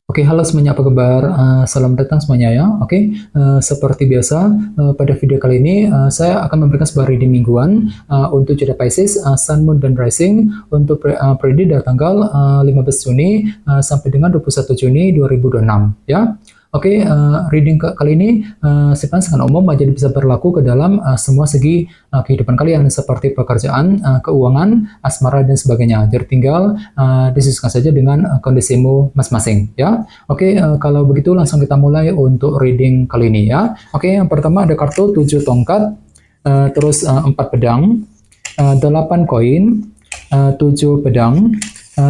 Oke, halo semuanya, apa kabar? Salam datang semuanya ya. Oke, seperti biasa, pada video kali ini saya akan memberikan sebuah reading mingguan untuk zodiak Pisces, Sun, Moon, dan Rising untuk periode dari tanggal 15 Juni sampai dengan 21 Juni 2026 ya. Oke, reading kali ini sifatnya sangat umum, jadi bisa berlaku ke dalam semua segi kehidupan kalian seperti pekerjaan, keuangan, asmara, dan sebagainya. Jadi tinggal disesuaikan saja dengan kondisimu masing-masing ya. Oke, kalau begitu langsung kita mulai untuk reading kali ini ya. Oke, yang pertama ada kartu 7 tongkat, terus 4 pedang, 8 koin, 7 pedang,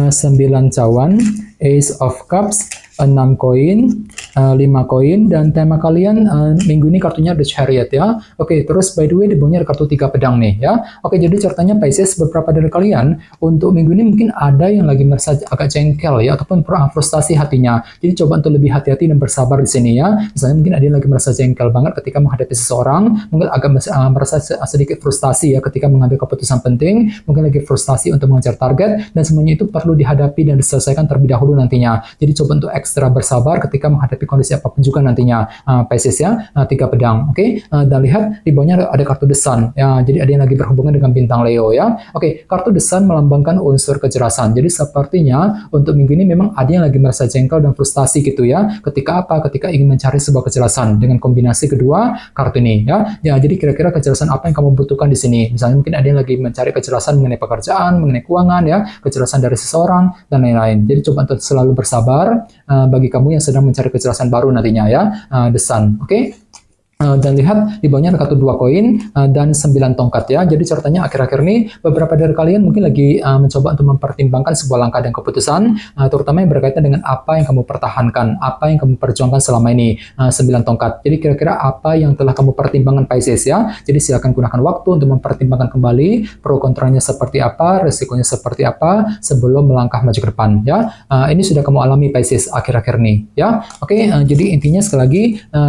9 cawan, Ace of Cups, 6 koin, 5 koin, dan tema kalian minggu ini kartunya The Chariot ya. Oke, terus by the way di bawahnya ada kartu 3 pedang nih ya. Oke, jadi ceritanya Pisces, beberapa dari kalian untuk minggu ini mungkin ada yang lagi merasa agak jengkel ya, ataupun frustasi hatinya. Jadi coba untuk lebih hati-hati dan bersabar di sini ya. Misalnya mungkin ada yang lagi merasa jengkel banget ketika menghadapi seseorang, mungkin agak merasa sedikit frustasi ya ketika mengambil keputusan penting, mungkin lagi frustasi untuk mengejar target, dan semuanya itu perlu dihadapi dan diselesaikan terlebih dahulu nantinya. Jadi coba untuk ekstra bersabar ketika menghadapi kondisi apapun juga nantinya, Pisces ya. 3 pedang, oke. Dan lihat di bawahnya ada kartu The Sun ya, jadi ada yang lagi berhubungan dengan bintang Leo ya. Oke, kartu The Sun melambangkan unsur kejelasan. Jadi sepertinya untuk minggu ini memang ada yang lagi merasa jengkel dan frustasi gitu ya. Ketika apa? Ketika ingin mencari sebuah kejelasan dengan kombinasi kedua kartu ini ya. Ya, jadi kira-kira kejelasan apa yang kamu butuhkan di sini? Misalnya mungkin ada yang lagi mencari kejelasan mengenai pekerjaan, mengenai keuangan ya, kejelasan dari seseorang dan lain-lain. Jadi coba untuk selalu bersabar bagi kamu yang sedang mencari kejelasan baru nantinya ya, The Sun. Oke. Dan lihat di bawahnya ada kartu 2 koin dan 9 tongkat ya. Jadi ceritanya akhir-akhir ini beberapa dari kalian mungkin lagi mencoba untuk mempertimbangkan sebuah langkah dan keputusan, terutama yang berkaitan dengan apa yang kamu pertahankan, apa yang kamu perjuangkan selama ini. 9 tongkat. Jadi kira-kira apa yang telah kamu pertimbangkan Pisces ya. Jadi silakan gunakan waktu untuk mempertimbangkan kembali pro kontranya seperti apa, resikonya seperti apa sebelum melangkah maju ke depan ya. Ini sudah kamu alami Pisces akhir-akhir ini ya. Oke, jadi intinya sekali lagi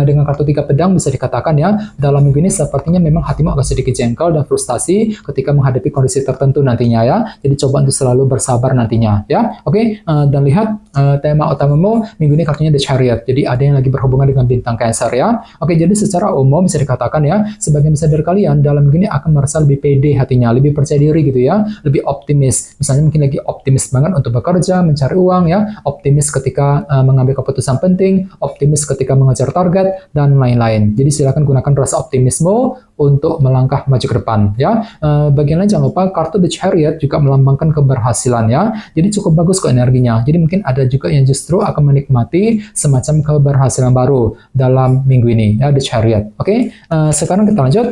dengan kartu 3 pedang bisa dikatakan ya, dalam minggu ini sepertinya memang hatimu agak sedikit jengkel dan frustasi ketika menghadapi kondisi tertentu nantinya ya. Jadi coba untuk selalu bersabar nantinya ya. Oke, dan lihat tema utamamu minggu ini kartunya The Chariot. Jadi ada yang lagi berhubungan dengan bintang Cancer ya. Oke, jadi secara umum bisa dikatakan ya, sebagian besar dari kalian dalam minggu ini akan merasa lebih pede hatinya, lebih percaya diri gitu ya, lebih optimis. Misalnya mungkin lagi optimis banget untuk bekerja, mencari uang ya, optimis ketika mengambil keputusan penting, optimis ketika mengejar target dan lain-lain. Jadi silakan gunakan rasa optimisme untuk melangkah maju ke depan ya. Bagian lain jangan lupa kartu The Chariot juga melambangkan keberhasilan ya. Jadi cukup bagus kok energinya. Jadi mungkin ada juga yang justru akan menikmati semacam keberhasilan baru dalam minggu ini ya, The Chariot. Oke, sekarang kita lanjut.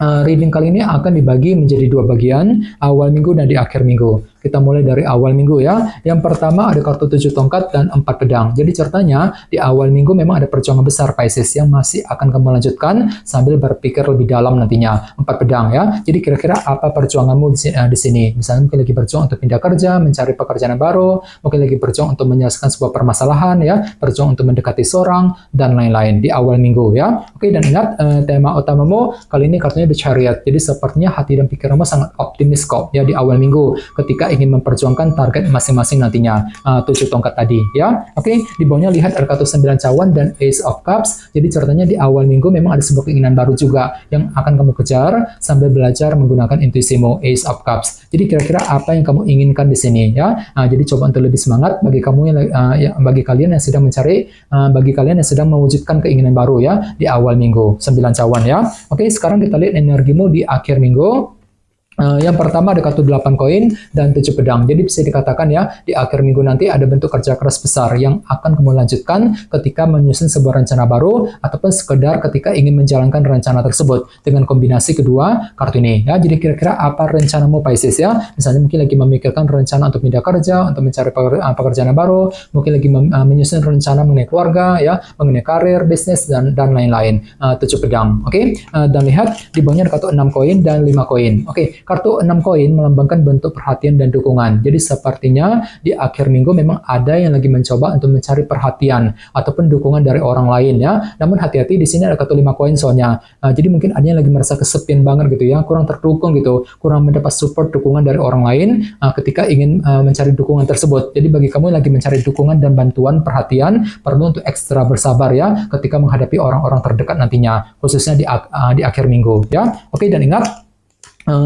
Reading kali ini akan dibagi menjadi 2 bagian, awal minggu dan di akhir minggu. Kita mulai dari awal minggu ya. Yang pertama ada kartu 7 tongkat dan 4 pedang. Jadi ceritanya di awal minggu memang ada perjuangan besar Pisces yang masih akan kamu lanjutkan sambil berpikir lebih dalam nantinya. 4 pedang ya. Jadi kira-kira apa perjuanganmu di sini? Misalnya mungkin lagi berjuang untuk pindah kerja, mencari pekerjaan yang baru, mungkin lagi berjuang untuk menyelesaikan sebuah permasalahan ya, berjuang untuk mendekati seorang dan lain-lain di awal minggu ya. Oke, dan ingat tema utamamu kali ini kartunya The Chariot. Jadi sepertinya hati dan pikiranmu sangat optimis kok ya di awal minggu ketika ingin memperjuangkan target masing-masing nantinya, 7 tongkat tadi ya. Oke, di bawahnya lihat ada kartu 9 cawan dan Ace of Cups. Jadi ceritanya di awal minggu memang ada sebuah keinginan baru juga yang akan kamu kejar sambil belajar menggunakan intuisimu, Ace of Cups. Jadi kira-kira apa yang kamu inginkan di sini ya. Jadi coba untuk lebih semangat bagi kamu yang bagi kalian yang sedang mencari, bagi kalian yang sedang mewujudkan keinginan baru ya di awal minggu, 9 cawan ya. Oke, sekarang kita lihat energimu di akhir minggu. Yang pertama ada kartu 8 koin dan 7 pedang. Jadi bisa dikatakan ya, di akhir minggu nanti ada bentuk kerja keras besar yang akan kamu lanjutkan ketika menyusun sebuah rencana baru ataupun sekedar ketika ingin menjalankan rencana tersebut dengan kombinasi kedua kartu ini ya. Jadi kira-kira apa rencanamu Pisces ya? Misalnya mungkin lagi memikirkan rencana untuk pindah kerja, untuk mencari pekerjaan yang baru, mungkin lagi menyusun rencana mengenai keluarga ya, mengenai karir, bisnis dan lain-lain. 7 pedang. Oke. Dan lihat di bawahnya ada kartu 6 koin dan 5 koin. Oke. kartu 6 koin melambangkan bentuk perhatian dan dukungan. Jadi sepertinya di akhir minggu memang ada yang lagi mencoba untuk mencari perhatian ataupun dukungan dari orang lain ya. Namun hati-hati, di sini ada kartu 5 koin soalnya. Jadi mungkin ada yang lagi merasa kesepian banget gitu ya, kurang terdukung gitu, kurang mendapat support dukungan dari orang lain ketika ingin mencari dukungan tersebut. Jadi bagi kamu yang lagi mencari dukungan dan bantuan perhatian, perlu untuk ekstra bersabar ya ketika menghadapi orang-orang terdekat nantinya, khususnya di akhir minggu ya. Oke, dan ingat,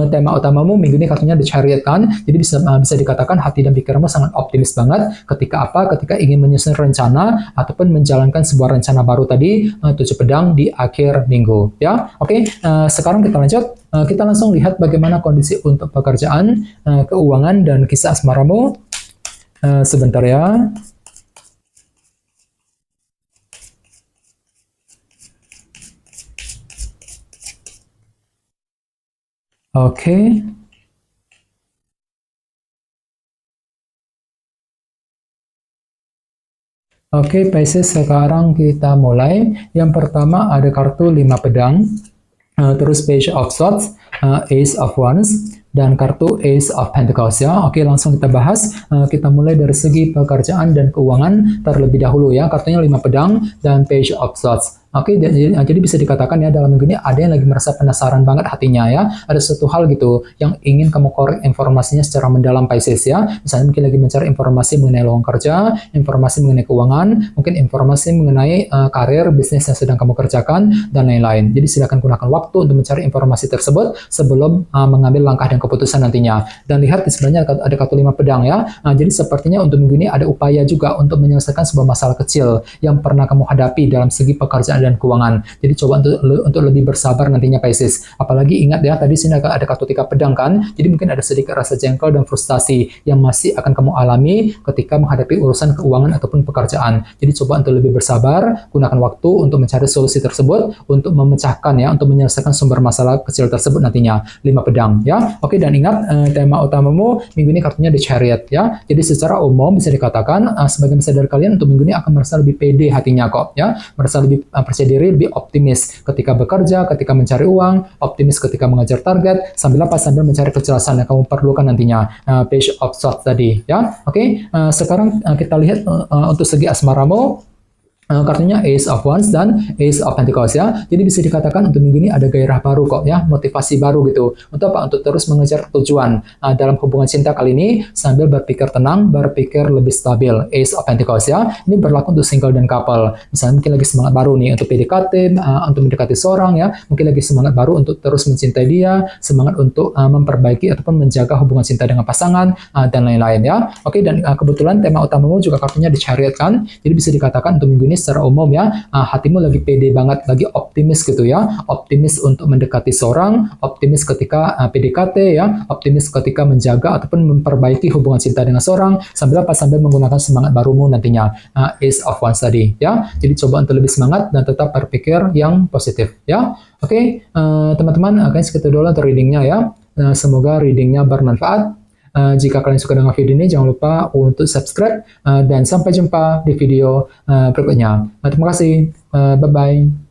tema utamamu minggu ini kartunya The Chariot kan, jadi bisa dikatakan hati dan pikiranmu sangat optimis banget ketika ketika ingin menyusun rencana ataupun menjalankan sebuah rencana baru tadi, 7 pedang di akhir minggu ya. Oke, sekarang kita lanjut, kita langsung lihat bagaimana kondisi untuk pekerjaan, keuangan dan kisah asmaramu. Sebentar ya. Oke. Oke, Pisces, sekarang kita mulai. Yang pertama ada kartu 5 pedang, terus Page of Swords, Ace of Wands, dan kartu Ace of Pentacles ya. Oke, langsung kita bahas. Kita mulai dari segi pekerjaan dan keuangan terlebih dahulu ya. Kartunya 5 pedang dan Page of Swords. Oke, jadi bisa dikatakan ya dalam minggu ini ada yang lagi merasa penasaran banget hatinya ya. Ada suatu hal gitu yang ingin kamu korek informasinya secara mendalam, Pisces ya. Misalnya mungkin lagi mencari informasi mengenai lowongan kerja, informasi mengenai keuangan, mungkin informasi mengenai karir, bisnis yang sedang kamu kerjakan, dan lain-lain. Jadi silakan gunakan waktu untuk mencari informasi tersebut sebelum mengambil langkah dan keputusan nantinya. Dan lihat di sebelahnya ada kartu 5 pedang ya. Jadi sepertinya untuk minggu ini ada upaya juga untuk menyelesaikan sebuah masalah kecil yang pernah kamu hadapi dalam segi pekerjaan dan keuangan. Jadi coba untuk lebih bersabar nantinya, Pisces. Apalagi ingat ya, tadi sini ada kartu 3 pedang kan. Jadi mungkin ada sedikit rasa jengkel dan frustasi yang masih akan kamu alami ketika menghadapi urusan keuangan ataupun pekerjaan. Jadi coba untuk lebih bersabar, gunakan waktu untuk mencari solusi tersebut, untuk memecahkan ya, untuk menyelesaikan sumber masalah kecil tersebut nantinya. 5 pedang ya. Oke, dan ingat, tema utamamu minggu ini kartunya The Chariot ya. Jadi secara umum bisa dikatakan sebagian besar dari kalian untuk minggu ini akan merasa lebih pede hatinya kok ya. Merasa lebih percaya diri, lebih optimis ketika bekerja, ketika mencari uang, optimis ketika mengejar target, sambil mencari kejelasan yang kamu perlukan nantinya. Page of Swords tadi ya. Oke, sekarang kita lihat untuk segi asmaramu. Kartunya Ace of Wands dan Ace of Pentacles ya. Jadi bisa dikatakan untuk minggu ini ada gairah baru kok ya, motivasi baru gitu. Untuk apa? Untuk terus mengejar tujuan dalam hubungan cinta kali ini sambil berpikir tenang, berpikir lebih stabil. Ace of Pentacles ya. Ini berlaku untuk single dan couple. Misalnya mungkin lagi semangat baru nih untuk PDKT, untuk mendekati seorang ya. Mungkin lagi semangat baru untuk terus mencintai dia, semangat untuk memperbaiki ataupun menjaga hubungan cinta dengan pasangan dan lain-lain ya. Oke, dan kebetulan tema utamamu juga kartunya The Chariot kan. Jadi bisa dikatakan untuk minggu ini secara umum ya, hatimu lagi pede banget, lagi optimis gitu ya, optimis untuk mendekati seorang, optimis ketika PDKT ya, optimis ketika menjaga ataupun memperbaiki hubungan cinta dengan seorang, sambil menggunakan semangat barumu nantinya, Ace of Wands tadi ya. Jadi coba untuk lebih semangat dan tetap berpikir yang positif ya. Oke, teman-teman, kayaknya segitu dulu untuk readingnya ya. Semoga readingnya bermanfaat. Jika kalian suka dengan video ini, jangan lupa untuk subscribe, dan sampai jumpa di video berikutnya. Terima kasih. Bye-bye.